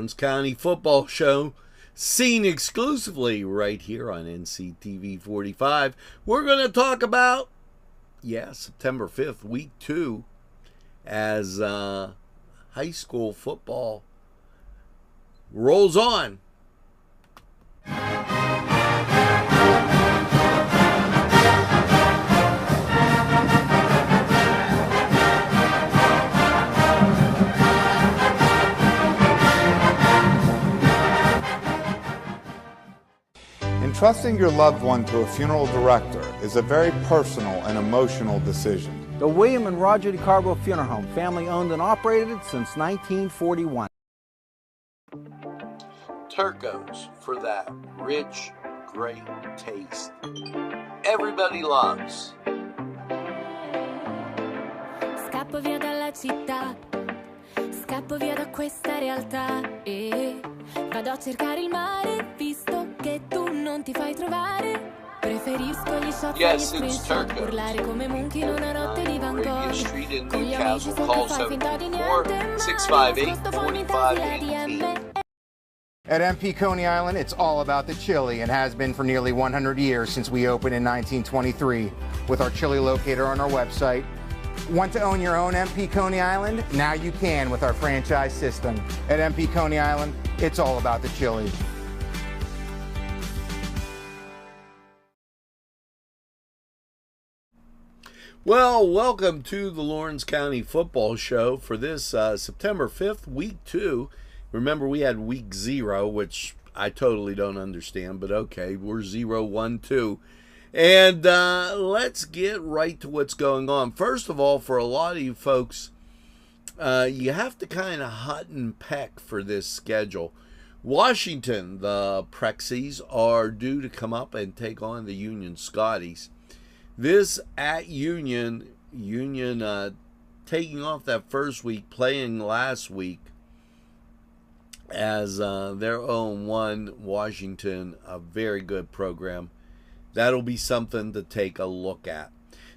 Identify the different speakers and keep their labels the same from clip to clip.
Speaker 1: Lawrence County Football Show, seen exclusively right here on NCTV45. We're going to talk about, September 5th, week 2, as high school football rolls on.
Speaker 2: Entrusting your loved one to a funeral director is a very personal and emotional decision.
Speaker 3: The William and Roger DeCarbo Funeral Home, family owned and operated since 1941.
Speaker 1: Turco's for that rich, great taste everybody loves.
Speaker 4: Scappo via dalla città, scappo via da questa realtà e vado a cercare il mare, visto che tu non ti fai trovare. Preferisco gli shot e gli screenshot, urlare come Munch in una notte di Van Gogh. Con gli amici so che fai finta di niente, ma nascosto poi mi testi la DM.
Speaker 5: At MP Coney Island, it's all about the chili and has been for nearly 100 years since we opened in 1923 with our chili locator on our website. Want to own your own MP Coney Island? Now you can with our franchise system. At MP Coney Island, it's all about the chili.
Speaker 1: Well, welcome to the Lawrence County Football Show for this September 5th, week 2. Remember, we had week 0, which I totally don't understand, but okay, we're 0, 1, 2. And let's get right to what's going on. First of all, for a lot of you folks, you have to kind of hut and peck for this schedule. Washington, the Prexies, are due to come up and take on the Union Scotties. This at Union taking off that first week, playing last week as their own one. Washington, a very good program. That'll be something to take a look at.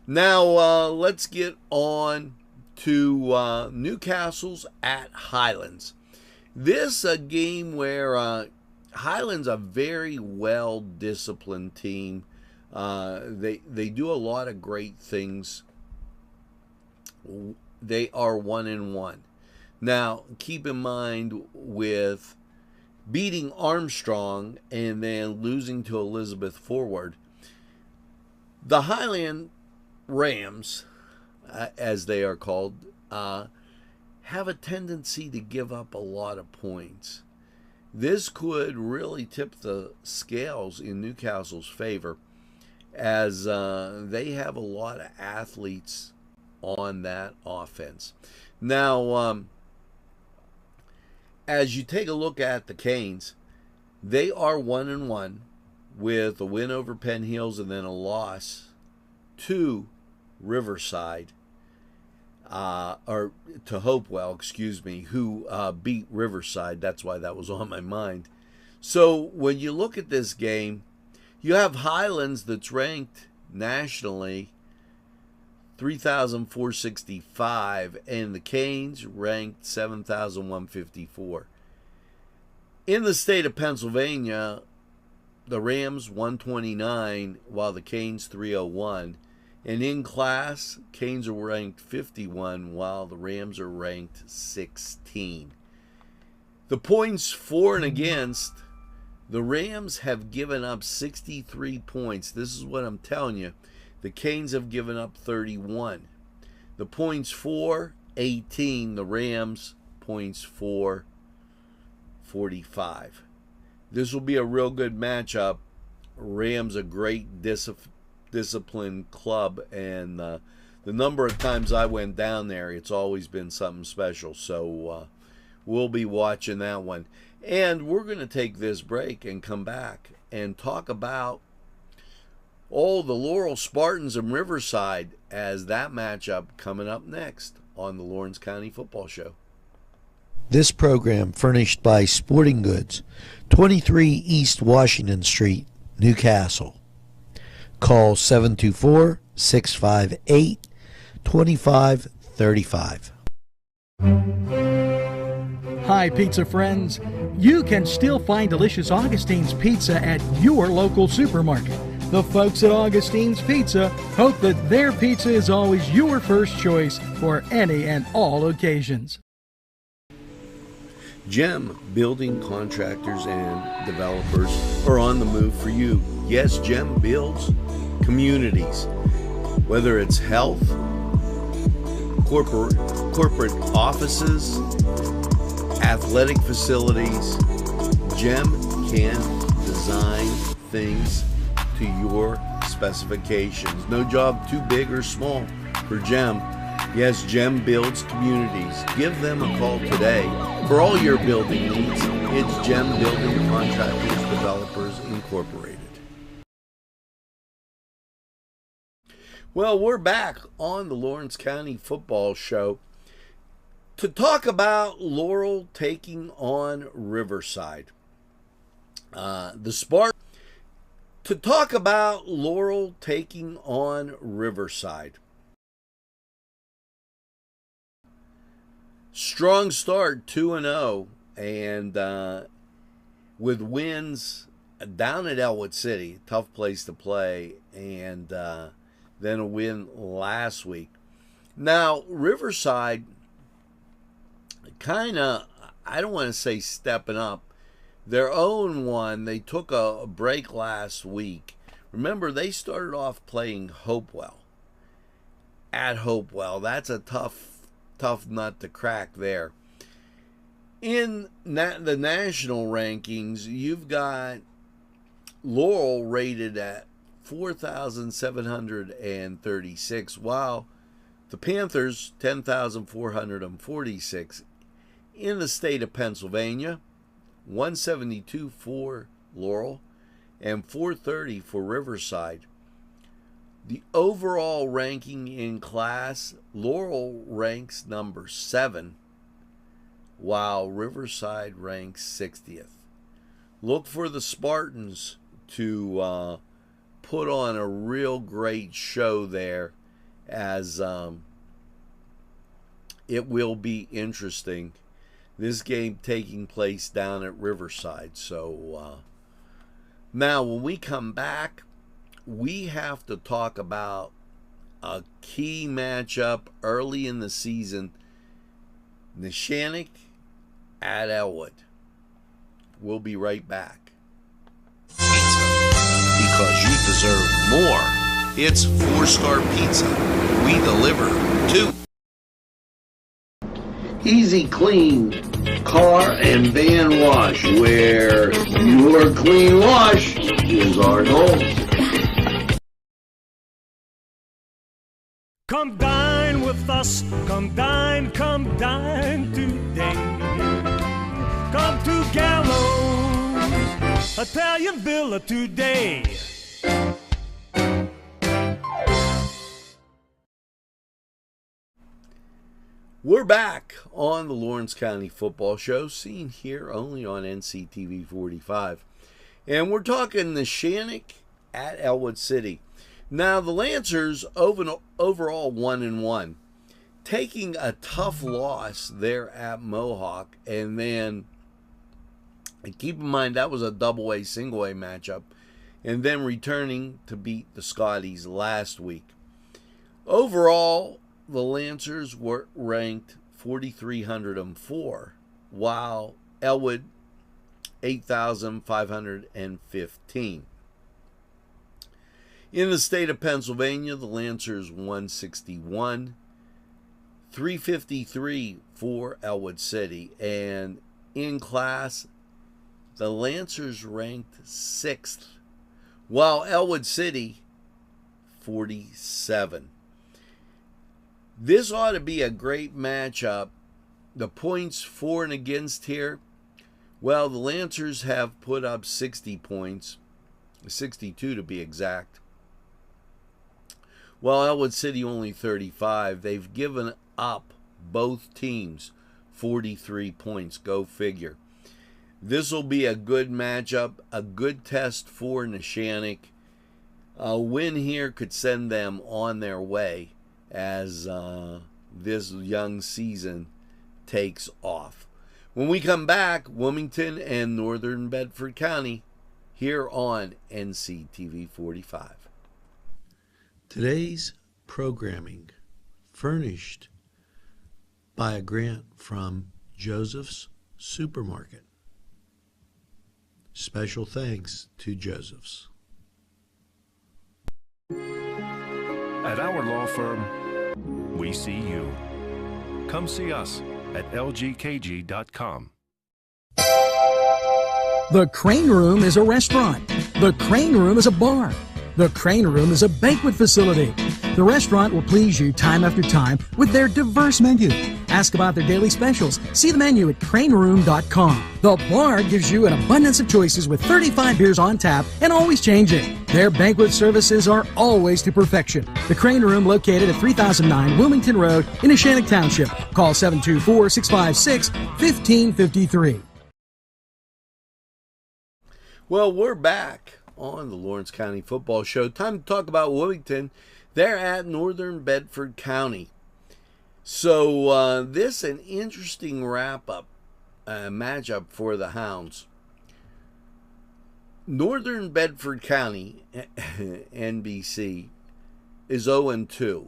Speaker 1: Now, let's get on to Newcastle's at Highlands. This a game where Highlands a very well-disciplined team. They do a lot of great things. They are 1-1. Now, keep in mind with beating Armstrong and then losing to Elizabeth Forward, the Highland Rams, as they are called, have a tendency to give up a lot of points. This could really tip the scales in Newcastle's favor, as they have a lot of athletes on that offense. Now, as you take a look at the Canes, they are 1-1 with a win over Penn Hills and then a loss to Riverside, or to Hopewell, excuse me, who beat Riverside. That's why that was on my mind. So when you look at this game, you have Highlands that's ranked nationally 3,465, and the Canes ranked 7,154. In the state of Pennsylvania, the Rams 129, while the Canes 301. And in class, Canes are ranked 51, while the Rams are ranked 16. The points for and against, the Rams have given up 63 points. This is what I'm telling you. The Canes have given up 31. The points for, 18. The Rams, points for, 45. This will be a real good matchup. Rams, a great disciplined club, and the number of times I went down there, it's always been something special. So we'll be watching that one. And we're going to take this break and come back and talk about the Laurel Spartans and Riverside, as that matchup coming up next on the Lawrence County Football Show.
Speaker 6: This program furnished by Sporting Goods, 23 East Washington Street, Newcastle. Call 724-658-2535.
Speaker 7: Hi, pizza friends. You can still find delicious Augustine's Pizza at your local supermarket. The folks at Augustine's Pizza hope that their pizza is always your first choice for any and all occasions.
Speaker 1: GEM building contractors and developers are on the move for you. Yes, GEM builds communities, whether it's health, corporate offices, athletic facilities. GEM can design things to your specifications. No job too big or small for GEM. Yes, GEM builds communities. Give them a call today for all your building needs. It's GEM Building Contractors Developers Incorporated. Well, we're back on the Lawrence County Football Show to talk about Laurel taking on Riverside. To talk about Laurel taking on Riverside. Strong start, 2-0, and with wins down at Elwood City, tough place to play, and then a win last week. Now, Riverside kind of, I don't want to say stepping up, their own one. They took a break last week. Remember, they started off playing Hopewell. At Hopewell, that's a tough nut to crack there. In the national rankings, you've got Laurel rated at 4,736, while the Panthers 10,446. In the state of Pennsylvania, 172 for Laurel and 430 for Riverside. The overall ranking in class, Laurel ranks number 7, while Riverside ranks 60th. Look for the Spartans to put on a real great show there, as it will be interesting. This game taking place down at Riverside. So now when we come back, we have to talk about a key matchup early in the season. Neshannock at Elwood. We'll be right back. Because you deserve more. It's 4-Star Pizza. We deliver too. Easy Clean Car and Van Wash, where your clean wash is our goal.
Speaker 8: Come dine with us, come dine today. Come to Gallows Italian Villa today.
Speaker 1: We're back on the Lawrence County Football Show, seen here only on NCTV45. And we're talking Neshannock at Elwood City. Now, the Lancers overall 1-1, taking a tough loss there at Mohawk, and then keep in mind that was a double-A, single-A matchup, and then returning to beat the Scotties last week. Overall, the Lancers were ranked 4,304, while Elwood 8,515. In the state of Pennsylvania, the Lancers 161, 353 for Elwood City, and in class, the Lancers ranked 6th, while Elwood City 47. This ought to be a great matchup. The points for and against here, well, the Lancers have put up 60 points, 62 to be exact, while Elwood City only 35. They've given up, both teams, 43 points. Go figure. This will be a good matchup, a good test for Neshannock. A win here could send them on their way as this young season takes off. When we come back, Wilmington and Northern Bedford County here on NCTV 45.
Speaker 6: Today's programming furnished by a grant from Joseph's Supermarket. Special thanks to Joseph's.
Speaker 9: At our law firm, we see you. Come see us at lgkg.com.
Speaker 7: The Crane Room is a restaurant. The Crane Room is a bar. The Crane Room is a banquet facility. The restaurant will please you time after time with their diverse menu. Ask about their daily specials. See the menu at craneroom.com. The bar gives you an abundance of choices with 35 beers on tap and always changing. Their banquet services are always to perfection. The Crane Room, located at 3009 Wilmington Road in Neshannock Township. Call 724-656-1553.
Speaker 1: Well, we're back on the Lawrence County Football Show. Time to talk about Wilmington. They're at Northern Bedford County. So this is an interesting wrap-up matchup for the Hounds. Northern Bedford County, NBC, is 0-2.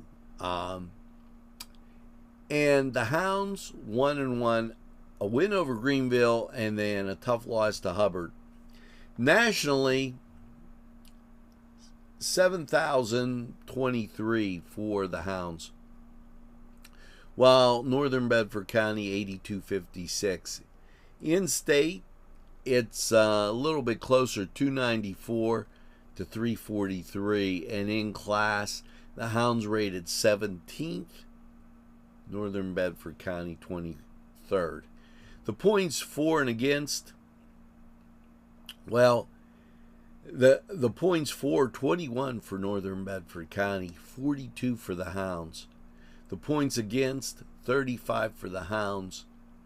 Speaker 1: And the Hounds 1-1, a win over Greenville, and then a tough loss to Hubbard. Nationally, 7,023 for the Hounds, while Northern Bedford County 8,256. In state, it's a little bit closer, 294 to 343, and in class, the Hounds rated 17th, Northern Bedford County 23rd. The points for and against, well, the points for, 21 for Northern Bedford County, 42 for the Hounds. The points against, 35 for the Hounds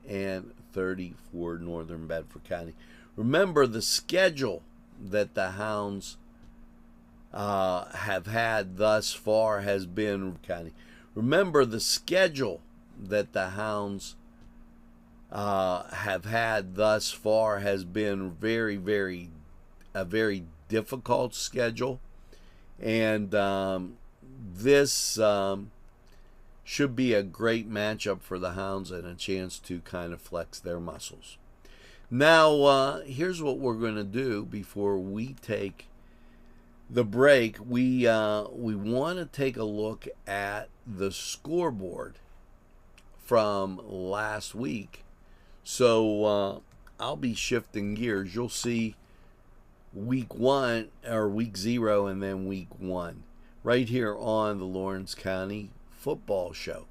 Speaker 1: and 30 for Northern Bedford County. Remember, the schedule that the Hounds have had thus far has been county. Remember, the schedule that the Hounds have had thus far has been very difficult schedule, and this should be a great matchup for the Hounds and a chance to kind of flex their muscles. Now, here's what we're going to do before we take the break. We want to take a look at the scoreboard from last week. So I'll be shifting gears. You'll see week 1 or week 0 and then week 1 right here on the Lawrence County Football Show.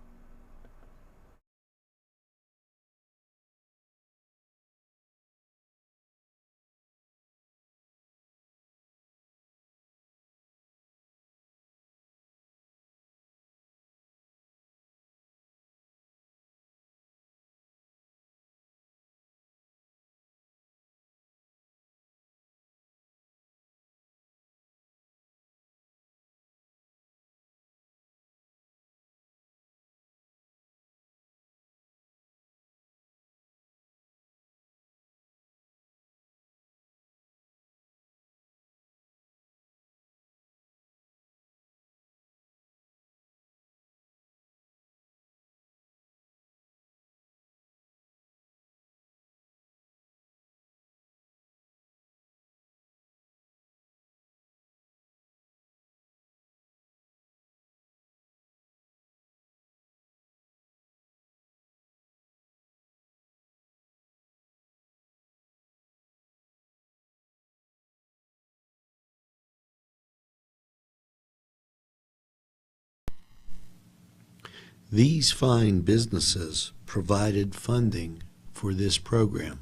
Speaker 6: These fine businesses provided funding for this program.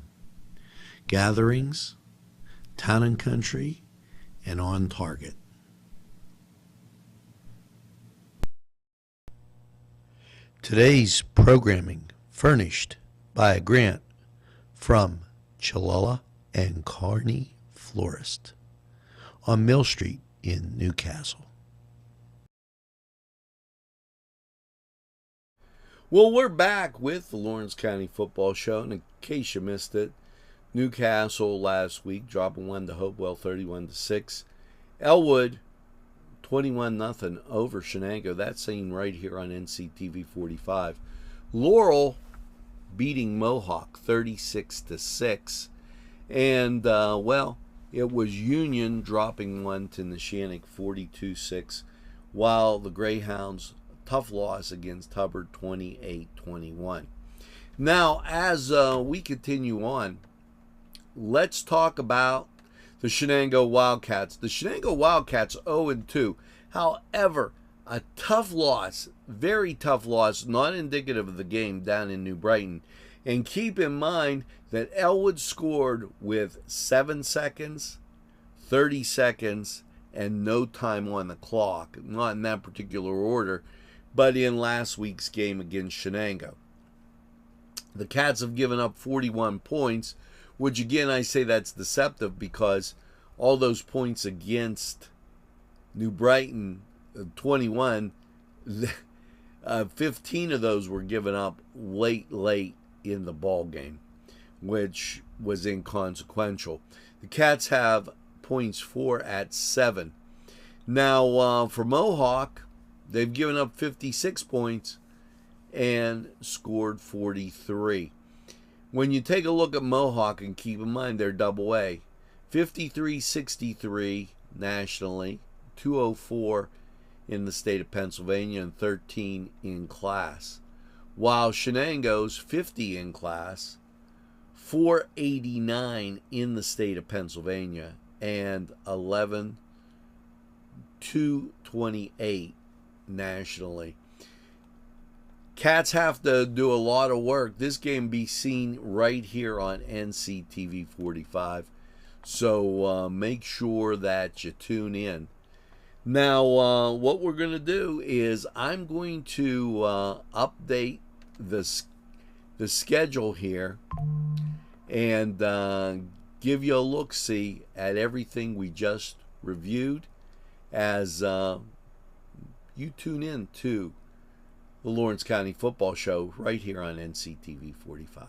Speaker 6: Gatherings, Town and Country, and On Target. Today's programming furnished by a grant from Chalala and Carney Florist on Mill Street in Newcastle.
Speaker 1: Well, we're back with the Lawrence County Football Show, and case you missed it, Newcastle last week dropping 1 to Hopewell 31-6. Elwood 21-0 over Shenango. That's seen right here on NCTV45. Laurel beating Mohawk 36-6. And, well, it was Union dropping 1 to Neshannock 42-6, while the Greyhounds, tough loss against Hubbard 28-21. Now, as we continue on, let's talk about the Shenango Wildcats. The Shenango Wildcats 0-2. However, a tough loss, very tough loss, not indicative of the game down in New Brighton. And keep in mind that Elwood scored with 7 seconds, 30 seconds, and no time on the clock. Not in that particular order, but in last week's game against Shenango. The Cats have given up 41 points, which again I say that's deceptive because all those points against New Brighton, 21, 15 of those were given up late in the ball game, which was inconsequential. The Cats have points for at 7. Now, for Mohawk, they've given up 56 points and scored 43. When you take a look at Mohawk, and keep in mind they're double A, 53-63 nationally, 204 in the state of Pennsylvania, and 13 in class. While Shenango's 50 in class, 489 in the state of Pennsylvania, and 228 nationally. Cats have to do a lot of work. This game be seen right here on NCTV45. So make sure that you tune in. Now, what we're going to do is I'm going to update the schedule here and give you a look-see at everything we just reviewed as you tune in to the Lawrence County Football Show right here on NCTV 45.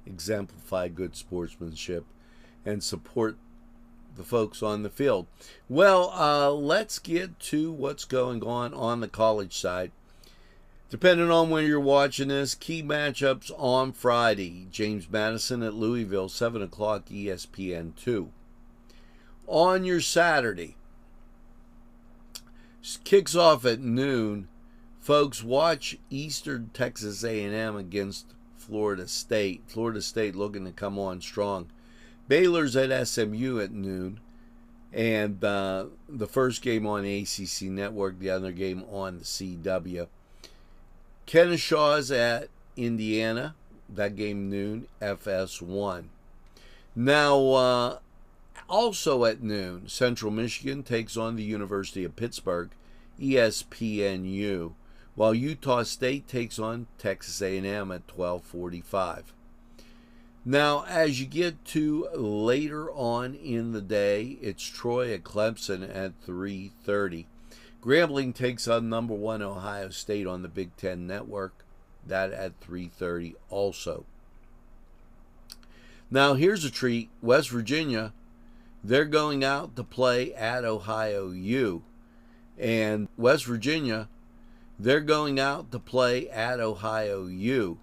Speaker 1: Exemplify good sportsmanship and support the folks on the field. Well, let's get to what's going on the college side. Depending on when you're watching this, key matchups on Friday. James Madison at Louisville, 7 o'clock ESPN2. On your Saturday, kicks off at noon. Folks, watch Eastern Texas A&M against Florida State. Florida State looking to come on strong. Baylor's at SMU at noon. And the first game on the ACC Network, the other game on the CW. Kennesaw's at Indiana. That game noon, FS1. Now, also at noon, Central Michigan takes on the University of Pittsburgh, ESPNU, while Utah State takes on Texas A&M at 12:45. Now, as you get to later on in the day, it's Troy at Clemson at 3:30. Grambling takes on number 1 Ohio State on the Big Ten Network, that at 3:30 also. Now, here's a treat. West Virginia, they're going out to play at Ohio U. And West Virginia, they're going out to play at Ohio U.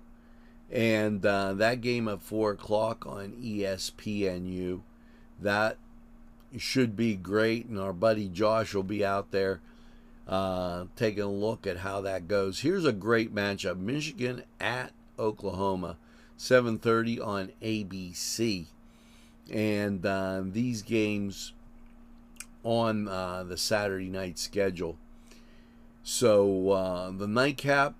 Speaker 1: And that game at 4 o'clock on ESPNU, that should be great. And our buddy Josh will be out there taking a look at how that goes. Here's a great matchup. Michigan at Oklahoma, 7:30 on ABC. And these games on the Saturday night schedule. So the nightcap,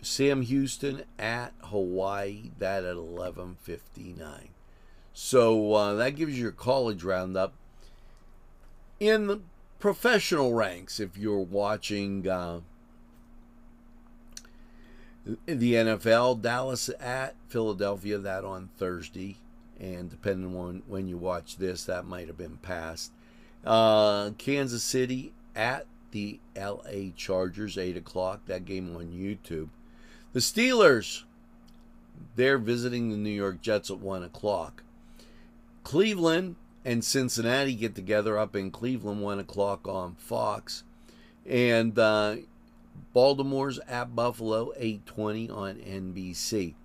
Speaker 1: Sam Houston at Hawaii, that at 11:59. So that gives you your college roundup. In the professional ranks, if you're watching the NFL, Dallas at Philadelphia, that on Thursday. And depending on when you watch this, that might have been past. Kansas City at the LA Chargers, 8 o'clock. That game on YouTube. The Steelers, they're visiting the New York Jets at 1 o'clock. Cleveland and Cincinnati get together up in Cleveland, 1 o'clock on Fox. And Baltimore's at Buffalo, 8:20 on NBC.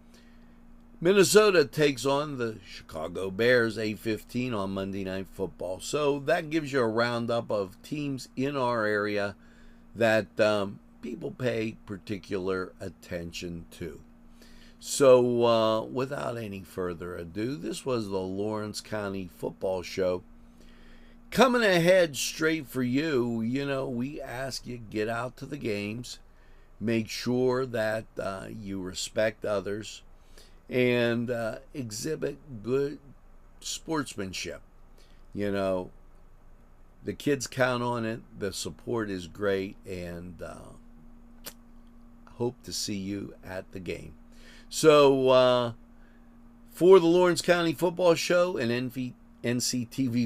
Speaker 1: Minnesota takes on the Chicago Bears, 8:15 on Monday Night Football. So that gives you a roundup of teams in our area that people pay particular attention to. So without any further ado, this was the Lawrence County Football Show. Coming ahead straight for you, we ask you get out to the games, make sure that you respect others, and exhibit good sportsmanship. The kids count on it. The support is great, and hope to see you at the game. So for the Lawrence County Football Show and NCTV